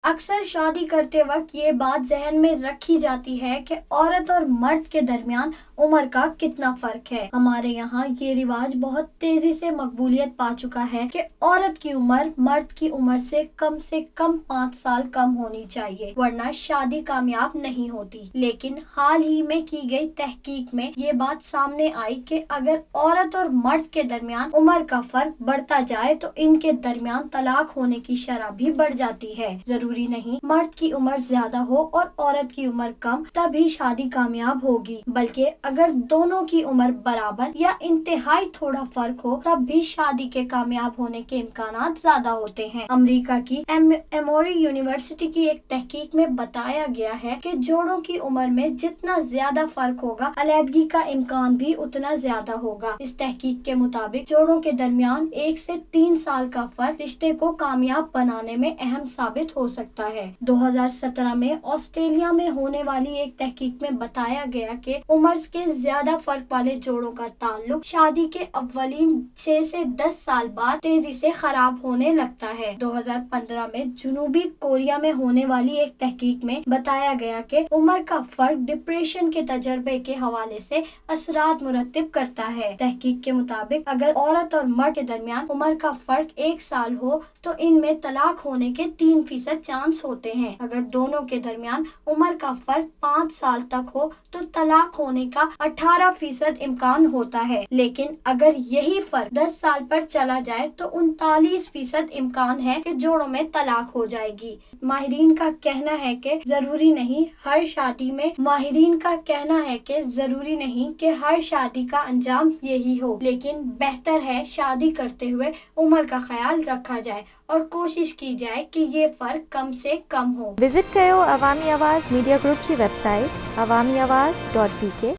अक्सर शादी करते वक्त ये बात जहन में रखी जाती है कि औरत और मर्द के दरमियान उम्र का कितना फर्क है। हमारे यहाँ ये रिवाज बहुत तेजी से मकबूलियत पा चुका है कि औरत की उम्र मर्द की उम्र से कम 5 साल कम होनी चाहिए, वरना शादी कामयाब नहीं होती। लेकिन हाल ही में की गई तहकीक में ये बात सामने आई कि अगर औरत और मर्द के दरमियान उम्र का फर्क बढ़ता जाए तो इनके दरमियान तलाक होने की शरह भी बढ़ जाती है। जरूरी नहीं मर्द की उम्र ज्यादा हो और औरत की उम्र कम तभी शादी कामयाब होगी, बल्कि अगर दोनों की उम्र बराबर या इंतहाई थोड़ा फर्क हो तब भी शादी के कामयाब होने के इम्कानात ज्यादा होते हैं। अमेरिका की एमोरी यूनिवर्सिटी की एक तहकीक में बताया गया है कि जोड़ों की उम्र में जितना ज्यादा फर्क होगा, अलैदगी का इम्कान भी उतना ज्यादा होगा। इस तहकीक के मुताबिक जोड़ों के दरमियान 1 से 3 साल का फर्क रिश्ते को कामयाब बनाने में अहम साबित हो सकता है। 2017 में ऑस्ट्रेलिया में होने वाली एक तहकीक में बताया गया कि उम्र के ज्यादा फर्क वाले जोड़ों का ताल्लुक शादी के अव्वलीन 6 से 10 साल बाद तेजी से खराब होने लगता है। 2015 में जनूबी कोरिया में होने वाली एक तहकीक में बताया गया कि उम्र का फर्क डिप्रेशन के तजर्बे के हवाले से असरात मुरत्तिब करता है। तहकीक के मुताबिक अगर औरत और मर्द के दरमियान उम्र का फर्क 1 साल हो तो इनमें तलाक होने के 3% चांस होते हैं। अगर दोनों के दरमियान उम्र का फर्क 5 साल तक हो तो तलाक होने का 18% इम्कान होता है। लेकिन अगर यही फर्क 10 साल पर चला जाए तो 39% इम्कान है कि जोड़ों में तलाक हो जाएगी। माहिरीन का कहना है कि जरूरी नहीं हर शादी का अंजाम यही हो, लेकिन बेहतर है शादी करते हुए उम्र का ख्याल रखा जाए और कोशिश की जाए कि ये फर्क कम से कम हो। विजिट करो अवामी आवाज़ मीडिया ग्रुप की वेबसाइट awamiawaz.pk।